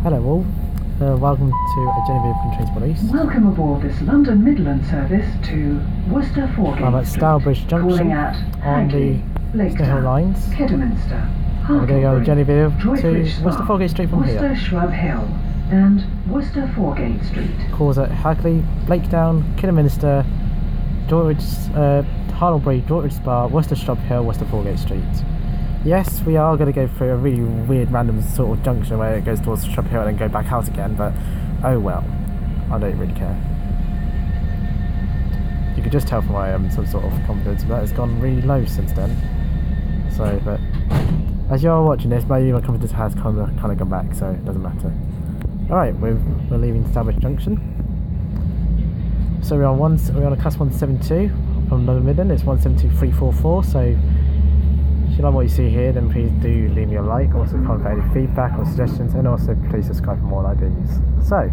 Hello all, welcome to a Genevieve from TrainSpotEast. Welcome aboard this London Midland service to Worcester Foregate Street. I'm at Stourbridge Junction at on the Blakedown, Shrub Hill lines. Kidderminster, We're going to go to Genevieve Droitwich to Spa, Worcester Foregate Street from Worcester here. Shrub Hill and Worcester Foregate Street. Calls at Hagley, Blakedown, Kidderminster, Hartlebury, Droitwich Spa, Worcester Shrub Hill, Worcester Foregate Street. Yes, we are going to go through a really weird random sort of junction where it goes towards Shrub Hill and then go back out again, but oh well, I don't really care. You could just tell from my some sort of confidence that it's gone really low since then. So, but as you are watching this, maybe my confidence has kind of gone back, so it doesn't matter. Alright, we're leaving Stourbridge Junction. So we're on a class 172 from London Midland. It's 172.344, so if you like what you see here, then please do leave me a like. Also comment any feedback or suggestions, and also please subscribe for more like these. So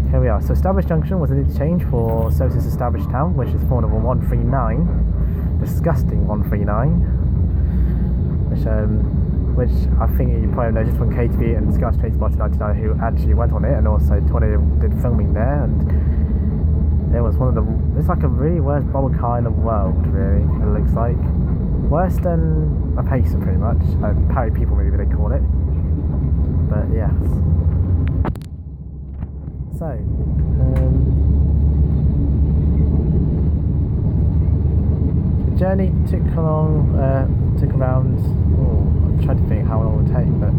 here we are. So Stourbridge Junction was an interchange for services to Stourbridge Town, which is phone number 139. Disgusting 139. Which I think you probably noticed from KTV and Sky Trainspotting 99 who actually went on it, and also 20 did filming there, and it was it's like a really worst bubble car in the world, really, it looks like. Worse than a pacer, pretty much. A parry people, maybe they call it. But yes. So, the journey took around. I'm trying to think how long it would take, but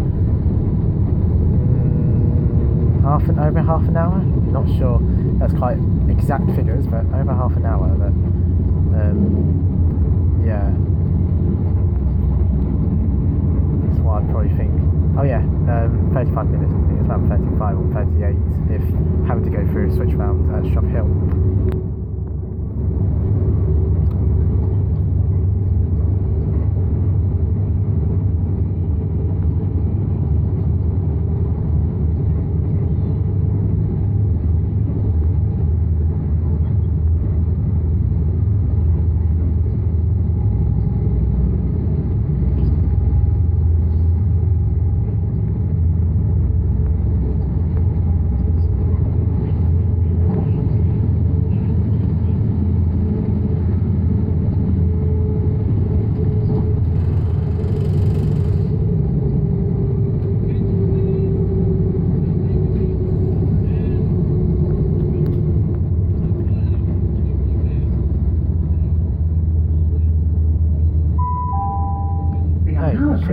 over half an hour. Not sure. That's quite exact figures, but over half an hour. But yeah. I'd probably think, oh yeah, 35 minutes. I think it's about 35 or 38 if having to go through a switch round at Shrub Hill.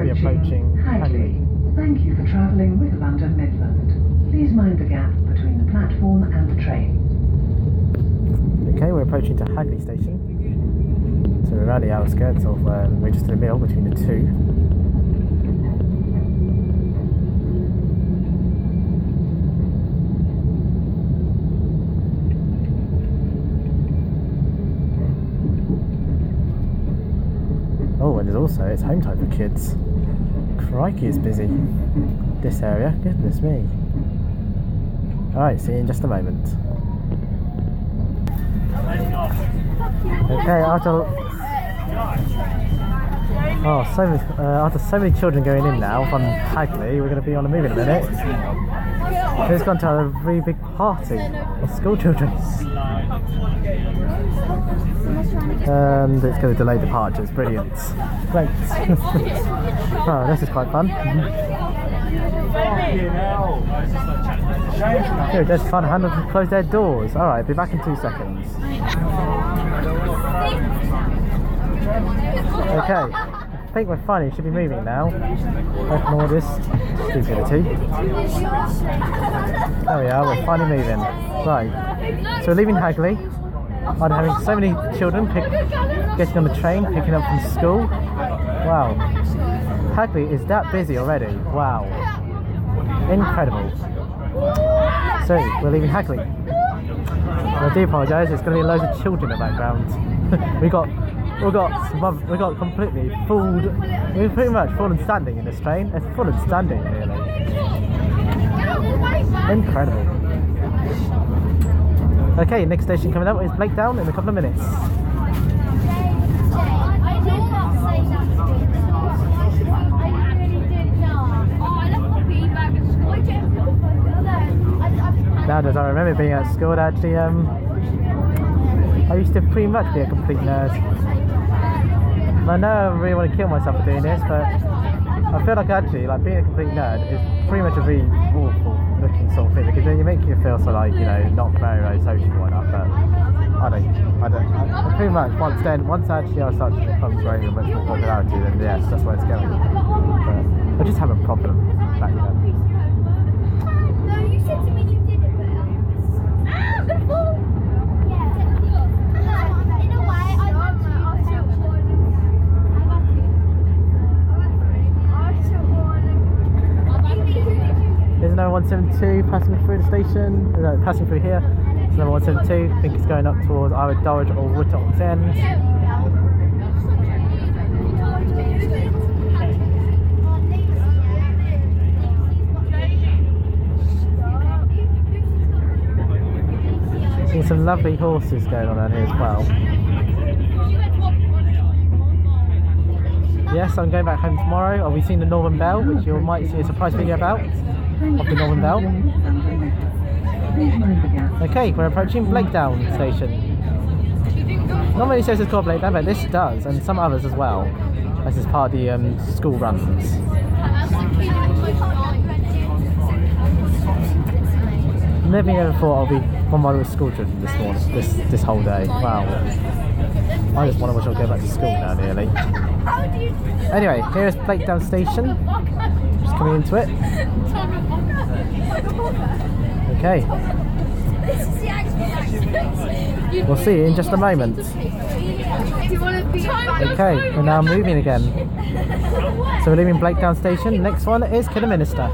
Approaching Hagley. Thank you for travelling with London Midland. Please mind the gap between the platform and the train. Okay, we're approaching to Hagley station. So we're around the outskirts of, we're just in the middle between the two. Oh, and there's also, it's home time for kids. Crikey, it's busy. This area, goodness me. Alright, see you in just a moment. Okay, after so many children going in now from Hagley, we're going to be on a move in a minute. It's gone to a really big party of school children. And it's going to delay departures, brilliant. Great. Oh, this is quite fun. Good, just trying to handle to close their doors. Alright, be back in 2 seconds. Okay, I think we're fine, should be moving now. Open all this stupidity. There we are, we're finally moving. Right, so we're leaving Hagley. I'm having so many children getting on the train, picking up from school. Wow. Hagley is that busy already. Wow. Incredible. So, we're leaving Hagley. I do apologise, there's going to be loads of children in the background. we got completely fooled. We're pretty much full and standing in this train. It's full and standing, really. Incredible. Okay, next station coming up is Blakedown in a couple of minutes. nowadays I remember being at school actually, I used to pretty much be a complete nerd. And I know I really want to kill myself for doing this, but I feel like actually, like being a complete nerd is pretty much a really awful looking sort of thing, because then you make you feel so like, you know, not very sociable enough, but I pretty much once actually I start to become growing much more popularity, then yes, that's where it's going. But I just have a problem back then. No, you said to me you did it, but the ball! Yeah. In a way, I got to. Here's another 172 passing through the station, no, passing through here. It's another 172, I think it's going up towards either Dulwich or Woodtops End. Seeing some lovely horses going on down here as well. Yes, I'm going back home tomorrow. I'll be seeing the Northern Bell, which you might see a surprise video about, of the Northern Bell. Okay, we're approaching Blakedown station. Not many says it's called Blakedown, but this does, and some others as well, as is part of the school runs. Never ever thought I'll be bombarded with school children this whole day. Wow. I just wonder when I'll go back to school now nearly. Anyway, here is Blakedown station. Just coming into it. Okay. We'll see you in just a moment. Okay, we're now moving again. So we're leaving Blakedown station. Next one is Kidderminster.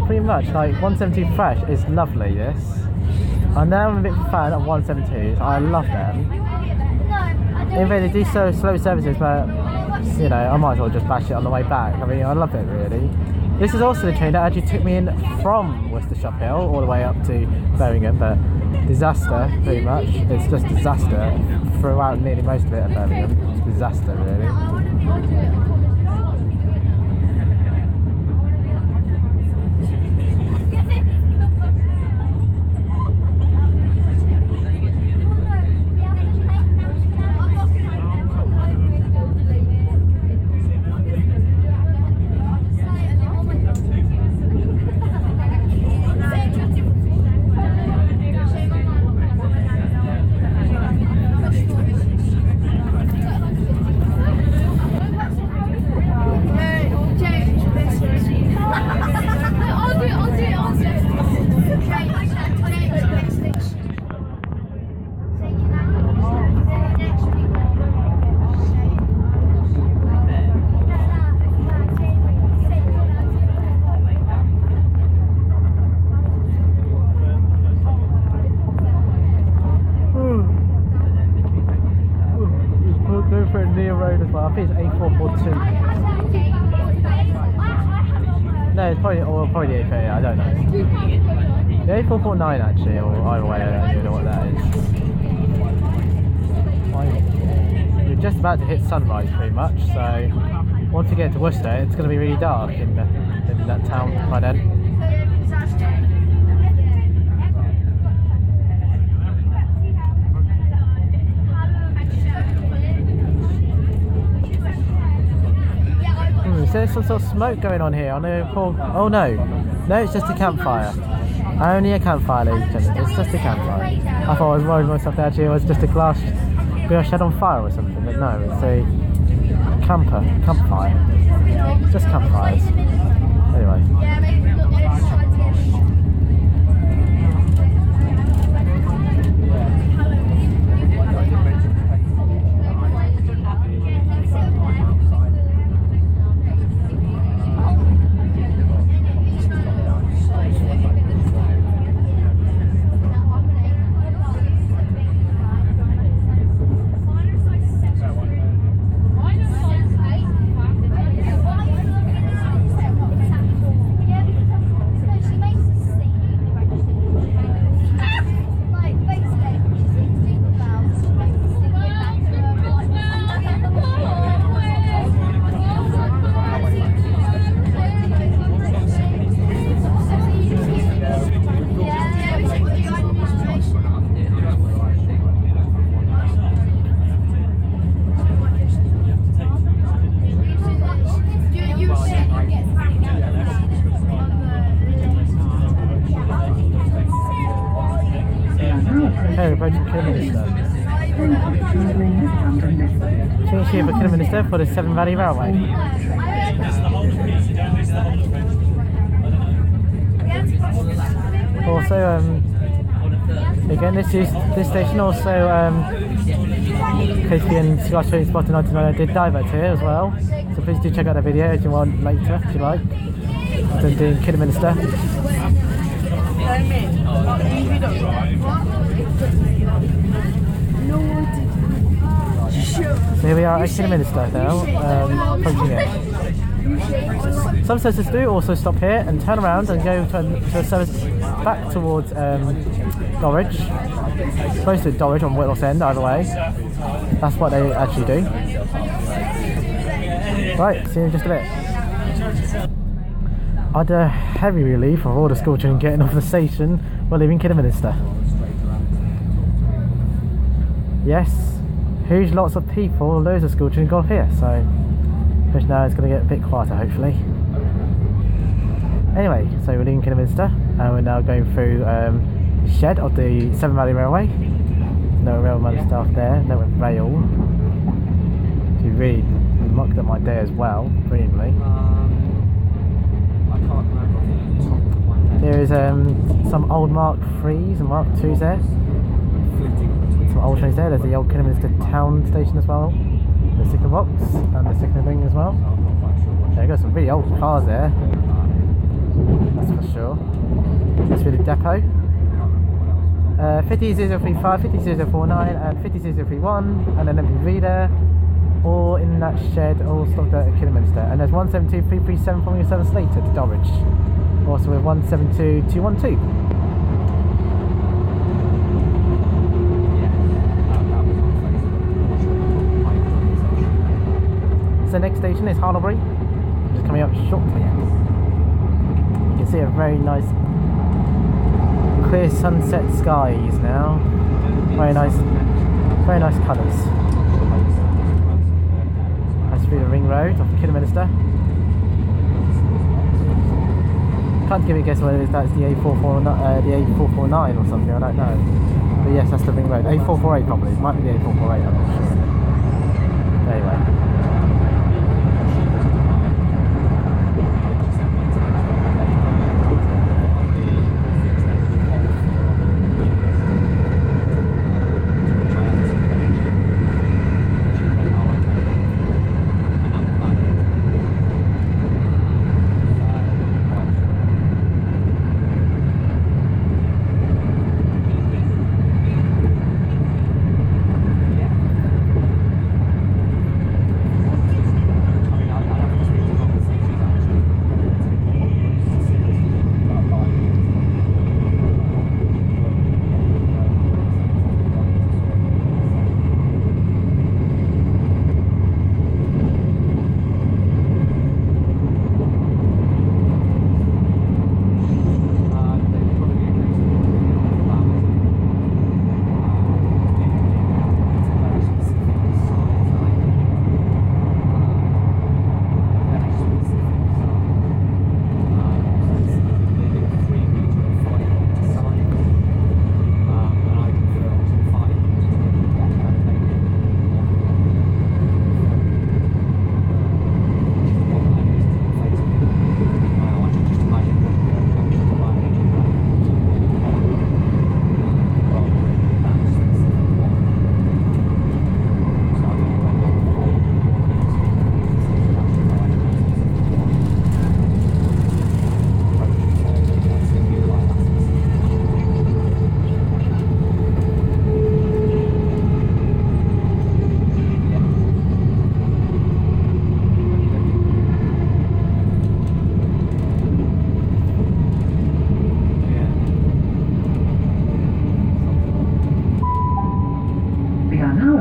Pretty much like 172 Fresh is lovely. This I know I'm a bit of a fan of 172s. I love them. Even though they do so slow services, but you know, I might as well just bash it on the way back. I mean, I love it really. This is also the train that actually took me in from Worcester Shrub Hill all the way up to Birmingham, but disaster pretty much. It's just disaster throughout nearly most of it at Birmingham. It's disaster really. No, it's probably the A4, I don't know. The A449 actually, or either way, I don't even know what that is. We're just about to hit sunrise pretty much, so once we get to Worcester, it's going to be really dark in that town by then. So there's some sort of smoke going on here. I know. Oh no, it's just a campfire. Only a campfire, ladies and gentlemen. It's just a campfire. I thought I was worried myself that actually it was just a glass shed on fire or something, but no, it's a campfire. It's just campfires. Anyway. Okay, we're approaching Kidderminster. Thank you for travelling with London Midland. Change here for Kidderminster for the Severn Valley Railway. Also, again, this station also, KTB and Trainspotting 99 did divert here as well. So please do check out the video if you want later, if you like. I'm doing Kidderminster. So here we are at Kidderminster now, approaching it. Some services do also stop here and turn around and go to a service back towards Droitwich, close to Droitwich on Whitlock's End, either way. That's what they actually do. Right, see you in just a bit. I had a heavy relief of all the school children getting off the station while leaving Kidderminster. Yes, huge lots of people, loads of school children got off here, so now it's going to get a bit quieter hopefully. Anyway, so we're leaving Kidderminster and we're now going through the shed of the Severn Valley Railway. No railway staff there, no rail. You really mucked up my day as well, brilliantly. There is some old Mark 3s and Mark 2s there. Some old trains there. There's the old Kidderminster town station as well. The signal box and the signal ring as well. There you go, some really old cars there. That's for sure. That's really the depot. 50035, 50049 and 50031 and an MPV there. All in that shed, all stopped at Kidderminster. And there's 172337 from your service later to Droitwich. Also with 172212. So the next station is Hartlebury, which is coming up shortly. You can see a very nice clear sunset skies now. Very nice colours. That's through the ring road of Kidderminster. Can't give you a guess whether that's the A449 or something, I don't know. But yes, that's the ring road. A448 probably, it might be the A448, I'm not sure. Anyway.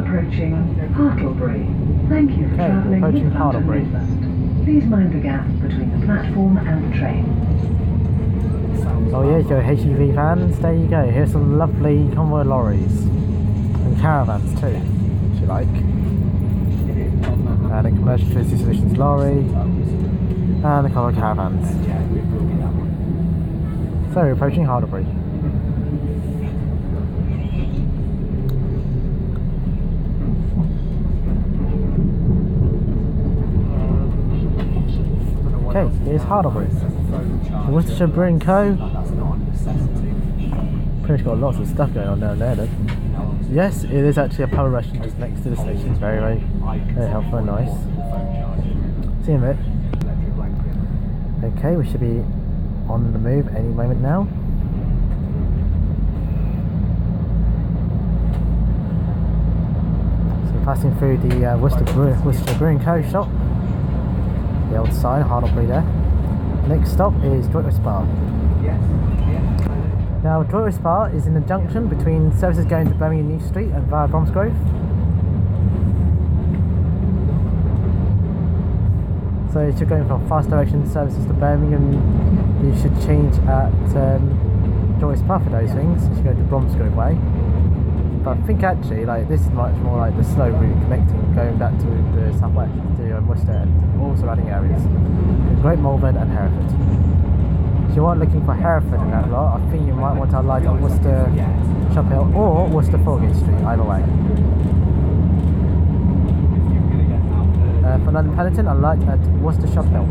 approaching Hartlebury. Thank you for travelling with London Midland. Please mind the gap between the platform and the train. Oh yeah, your HGV vans, there you go. Here's some lovely convoy lorries. And caravans too, if you like. And a commercial facility solutions lorry. And a couple of caravans. So we're approaching Hartlebury. Okay, here's Hartlebury. The Worcester Brewing Co. Pretty much got lots of stuff going on down there then. Yes, it is actually a pub restaurant just next to the station. It's very, very, very helpful and nice. See you in a bit. Okay, we should be on the move any moment now. So passing through the Worcester Brewing Co. shop. The old sign, Hartlebury there. Next stop is Droitwich Spa. Now, Droitwich Spa is in the junction between services going to Birmingham New Street and via Bromsgrove. So if you're going from fast direction services to Birmingham, you should change at Droitwich Spa for those things. You should go to Bromsgrove way. But I think actually, like, this is much more like the slow route connecting, going back to the southwest, to Worcester and all surrounding areas, in Great Malvern and Hereford. If you are looking for Hereford in that lot, I think you might want to alight on Worcester Shrub Hill or Worcester Foregate Street, either way. For London Paddington, I alight at Worcester Shrub Hill.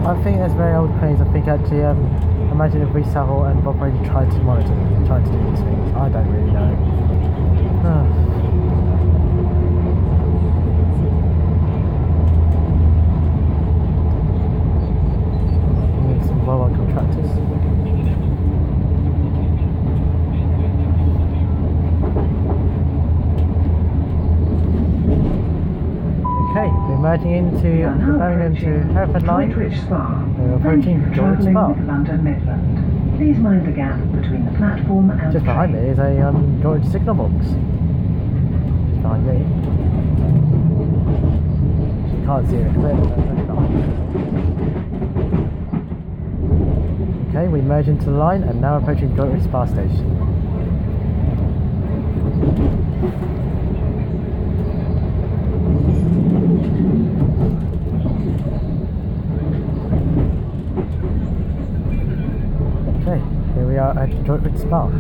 I think there's very old cranes. I think actually, imagine if we Saddle and Bob Brady tried to monitor, tried to do these things. I don't really know. Some well-run contractors. Okay, we're merging into going into Hereford Line. Droitwich Spa. We're approaching Droitwich Spa. London Midland. Please mind the gap between the platform and Just behind me is a Droitwich signal box. Behind me. You can't see it. Okay, we merge into the line and now approaching Droitwich Spa station. Okay, here we are at Droitwich Spa.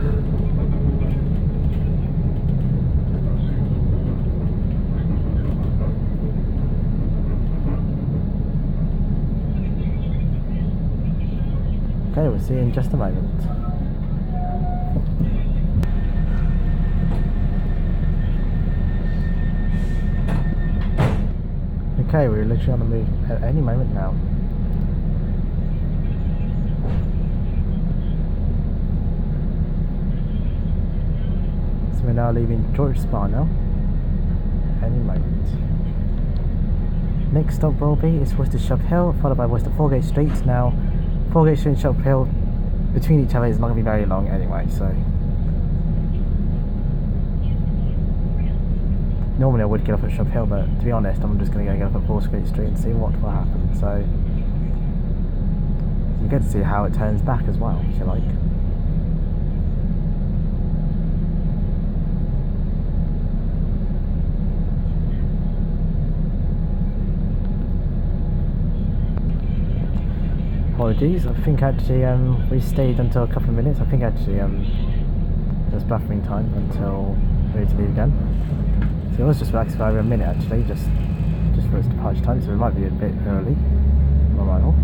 Okay, we'll see you in just a moment. Okay, we're literally on the move at any moment now. So we're now leaving Droitwich Spa now. Any moment. Next stop will be is Worcester Shrub Hill, followed by Worcester Foregate Street. Now, Foregate Street and Shrub Hill between each other is not going to be very long anyway, so normally I would get off at Shrub Hill, but to be honest, I'm just going to go get off at Foregate Street and see what will happen. So you get to see how it turns back as well, if you like. Apologies, I think actually we stayed until a couple of minutes. I think actually it was buffering time until ready to leave again. So it was just relaxed for over a minute actually, just for its departure time, so we might be a bit early on arrival.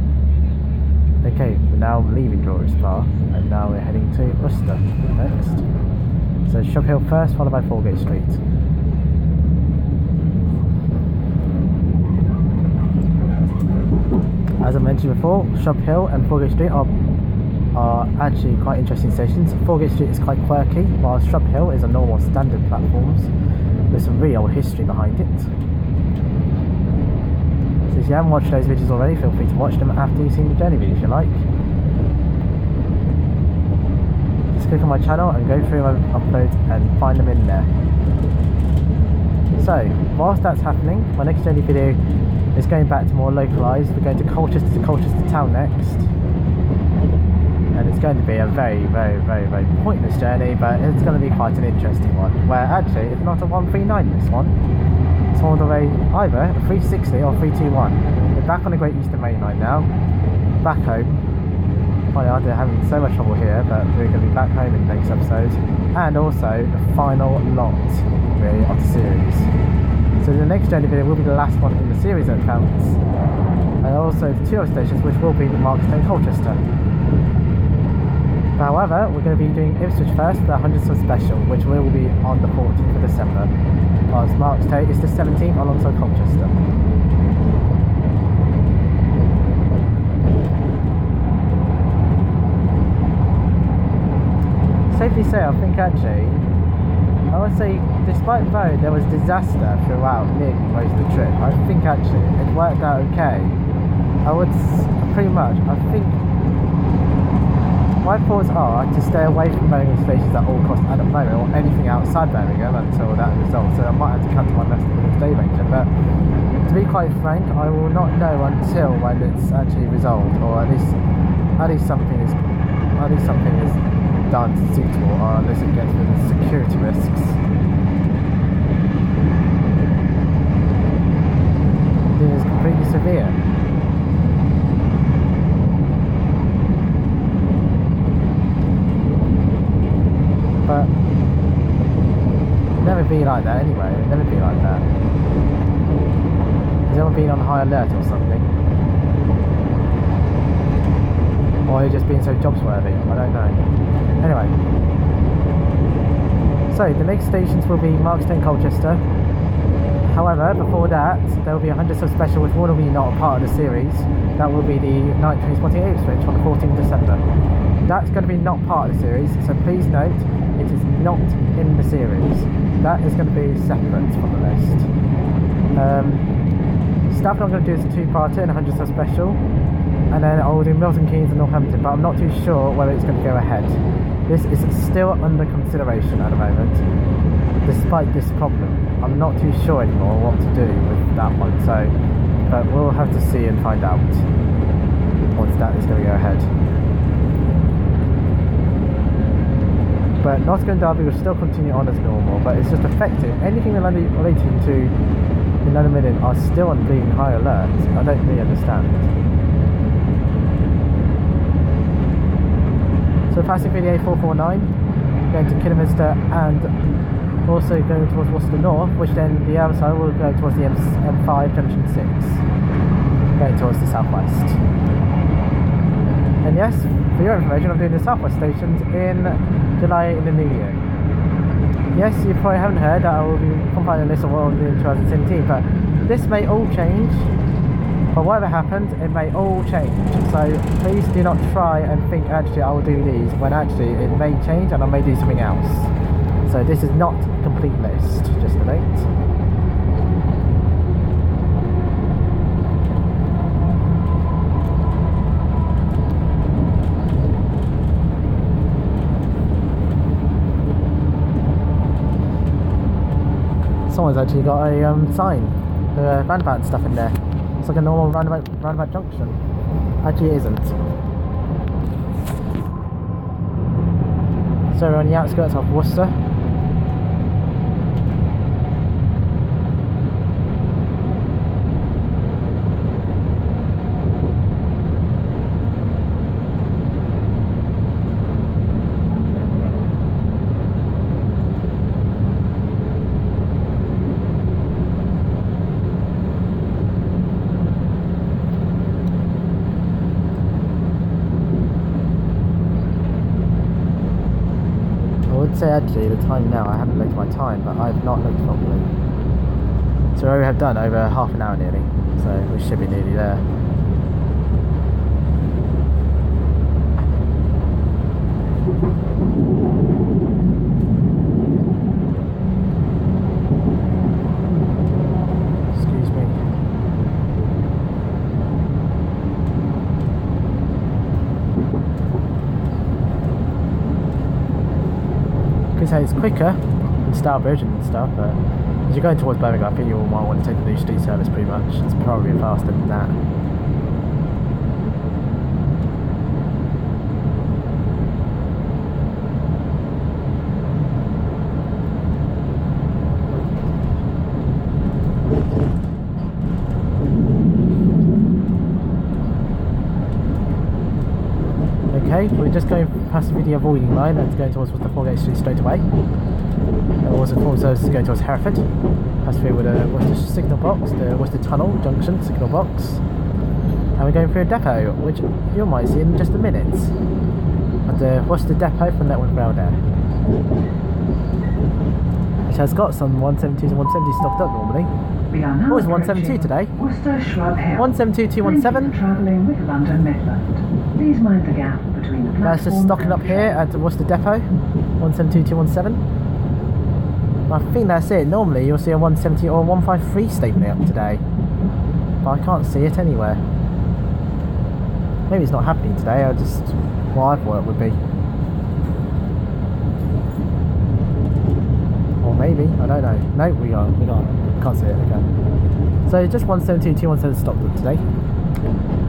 Okay, we're now leaving Droitwich Spa and now we're heading to Worcester next. So Shrub Hill first, followed by Foregate Street. As I mentioned before, Shrub Hill and Foregate Street are actually quite interesting stations. Foregate Street is quite quirky, while Shrub Hill is a normal standard platforms with some really old history behind it. So if you haven't watched those videos already, feel free to watch them after you've seen the journey videos if you like. Just click on my channel and go through my uploads and find them in there. So, whilst that's happening, my next journey video is going back to more localised. We're going to Colchester town next. And it's going to be a very pointless journey, but it's going to be quite an interesting one. Where actually, it's not a 139 this one. It's more of either a 360 or 321. We're back on the Great Eastern Main Line now. Back home. Funny, I'm having so much trouble here, but we're going to be back home in the next episodes. And also, the final lot, really, of the series. So the next journey video will be the last one in the series that counts. And also the 2 other stations, which will be Marks and Colchester. However, we're going to be doing Ipswich first for the 100th special, which will be on the 14th of December. Whilst Marks Day is the 17th alongside Colchester. Safely say, I think actually, I would say, despite though there was disaster throughout nearly most of the trip, I think actually it worked out okay. I think my thoughts are to stay away from Birmingham stations at all costs at the moment, or anything outside Birmingham until that resolves. So I might have to cancel my next day ranger, but to be quite frank, I will not know until when it's actually resolved, or at least something is done suitable, or unless it gets rid of security risks. It is completely severe. But it'll never be like that anyway, it'll never be like that. Has anyone been on high alert or something? or are they just being so jobs worthy? I don't know. Anyway, so the next stations will be Markstown, Colchester. However, before that, there will be a 100 sub special, which will be not a part of the series. That will be the night Trainspotting Ipswich on the 14th of December. That's going to be not part of the series, so please note, it is not in the series. That is going to be separate from the list. Stuff I'm going to do is a two-parter and a 100 sub special, and then I will do Milton Keynes and Northampton, but I'm not too sure whether it's going to go ahead. This is still under consideration at the moment, despite this problem. I'm not too sure anymore what to do with that one, so but we'll have to see and find out once that is going to go ahead. But Nottingham Derby will still continue on as normal, but it's just affecting anything relating to the London Midland are still on being high alert. I don't really understand. So passing through the A449, going to Kidderminster and also going towards Worcester North, which then the other side will go towards the M5 Junction 6, going towards the southwest. And yes, for your information, I'm doing the southwest stations in July in the new year. Yes, you probably haven't heard that I will be compiling a list of what I'll do in 2017, but this may all change. But whatever happens, it may all change. So please do not try and think actually I will do these, when actually it may change and I may do something else. So this is not a complete list, just a note. Someone's actually got a sign, roundabout and stuff in there. It's like a normal roundabout junction. Actually it isn't. So we're on the outskirts of Worcester. I would say actually the time now, I haven't looked at my time, but I've not looked properly. So we have done over half an hour nearly, so we should be nearly there. Excuse me. Say it's quicker than Stourbridge and stuff, but as you're going towards Birmingham, I think you might want to take the New Street service pretty much. It's probably faster than that. Okay, we're just going past the avoiding line and going towards Worcester Foregate Street straight away. And also going towards Hereford. Pass through with a Worcester signal box, the Worcester Tunnel Junction signal box. And we're going through a depot, which you might see in just a minute. At the Worcester depot from Network Rail there. Which has got some 172s and 170s stocked up normally. Oh, it's 172 today. Worcester Shrub Hill. 172-217. Travelling with London Midland. Please mind the gap between the platform. That's just stocking up here at the Worcester depot. 172-217. I think that's it. Normally you'll see a 170 or a 153 stapling up today, but I can't see it anywhere. Maybe it's not happening today. I just what I thought it would be, or maybe I don't know. No, we can't see it. Okay, so just 172-217 stopped up today,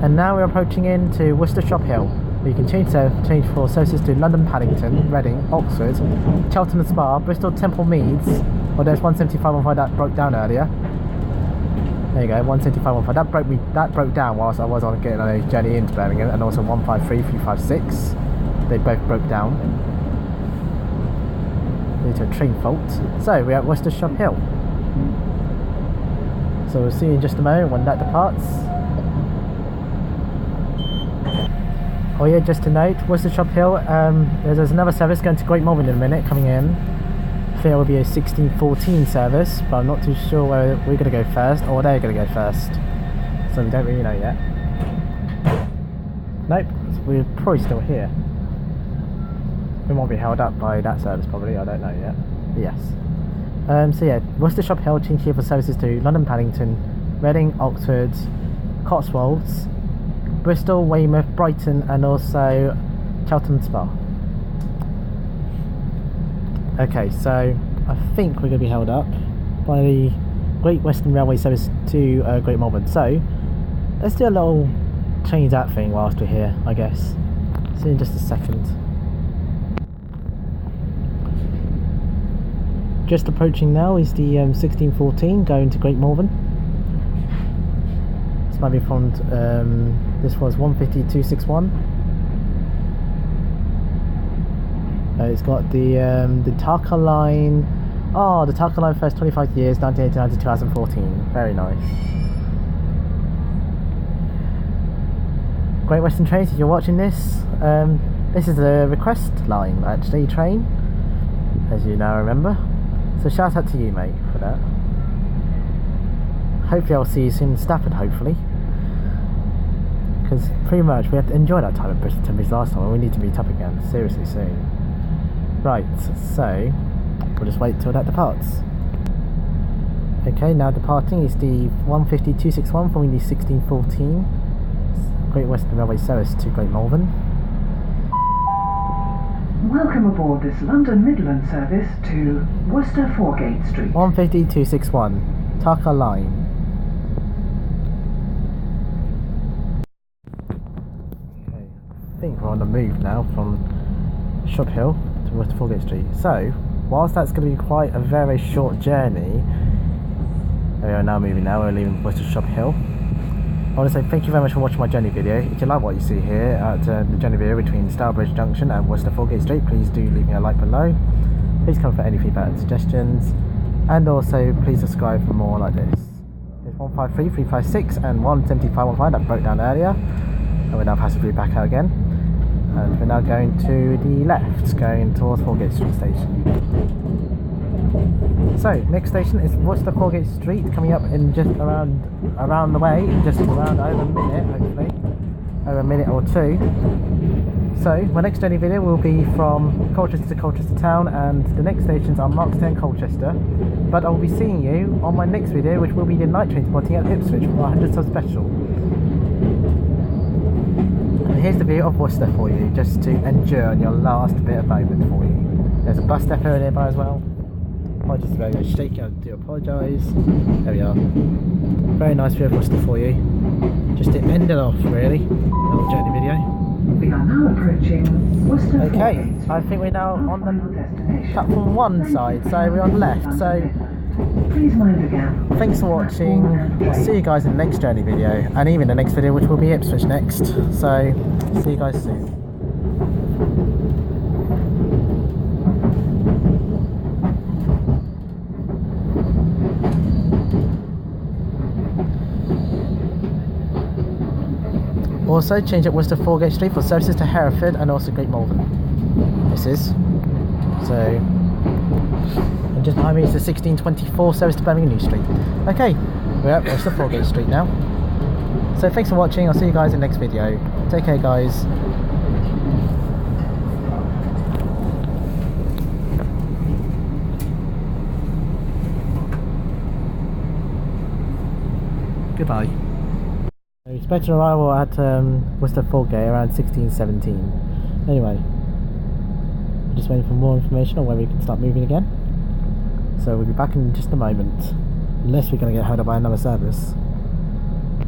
and now we're approaching into Worcester Shrub Hill. You can change for services to London, Paddington, Reading, Oxford, Cheltenham and Spa, Bristol, Temple Meads. Well, there's 175-15 that broke down earlier. There you go, 175-15. That broke down whilst I was on getting on a journey into Birmingham, and also 153-356. They both broke down due to a train fault. So we're at Worcester Shrub Hill. So we'll see you in just a moment when that departs. Oh yeah, just to note, Worcester Shrub Hill, there's another service going to Great Malvern in a minute coming in. I think it will be a 16:14 service, but I'm not too sure whether we're going to go first or they're going to go first. So we don't really know yet. Nope, we're probably still here. We might be held up by that service probably, I don't know yet. But yes. So yeah, Worcester Shrub Hill changed here for services to London Paddington, Reading, Oxford, Cotswolds, Bristol, Weymouth, Brighton and also Cheltenham Spa. Okay, so I think we're going to be held up by the Great Western Railway service to Great Malvern. So let's do a little change that thing whilst we're here, I guess. See in just a second. Just approaching now is the 16:14 going to Great Malvern. This might be from, this was 150-261. It's got the Tarka line. Oh, the Tarka line first 25 years, 1989 to 2014. Very nice. Great Western Trains, if you're watching this, this is the request line, actually, train, as you now remember. So shout out to you, mate, for that. Hopefully I'll see you soon in Stafford, hopefully. Because pretty much we had to enjoy that time at Bristol Timbers last time and we need to meet up again, seriously soon. Right, so we'll just wait till that departs. Okay, now departing is the 150-261 from the 16:14 Great Western Railway service to Great Malvern. Welcome aboard this London Midland service to Worcester Foregate Street. 150-261, Tarka line. Okay, I think we're on the move now from Shrub Hill to Worcester Foregate Street. So, whilst that's going to be quite a very short journey, we are now moving now, we're leaving Worcester Shrub Hill. I want to say thank you very much for watching my journey video. If you like what you see here at the journey video between Stourbridge Junction and Worcester Foregate Street, please do leave me a like below. Please comment for any feedback and suggestions, and also please subscribe for more like this. Here's 153, 356 and 17515 that broke down earlier, and we're now passing through back out again, and we're now going to the left, going towards Foregate Street station. So, next station is Worcester Foregate Street, coming up in just around the way, just around over a minute, hopefully, over a minute or two. So, my next journey video will be from Colchester to Colchester Town, and the next stations are Markston and Colchester. But I will be seeing you on my next video, which will be the night train spotting at Ipswich for our 100 sub special. And here's the view of Worcester for you, just to endure on your last bit of moment for you. There's a bus depot nearby as well. Apologies if I shaky, I do apologise. There we are. Very nice view of Worcester for you. Just to end it off, really. Little journey video. We are now approaching Worcester. Okay, I think we're now on the platform 1 side, so we're on the left. So please mind the gap. thanks for watching. I'll see you guys in the next journey video, and even the next video, which will be Ipswich next. So see you guys soon. Also change at Worcester Foregate Street for services to Hereford and also Great Malvern. This is. So, and just behind me is the 16:24 service to Birmingham New Street. Okay, we're at Worcester Foregate Street now. So thanks for watching, I'll see you guys in the next video. Take care guys. Goodbye. Expected arrival at Worcester Foregate around 16:17. Anyway, I'm just waiting for more information on when we can start moving again. So we'll be back in just a moment, unless we're going to get held up by another service.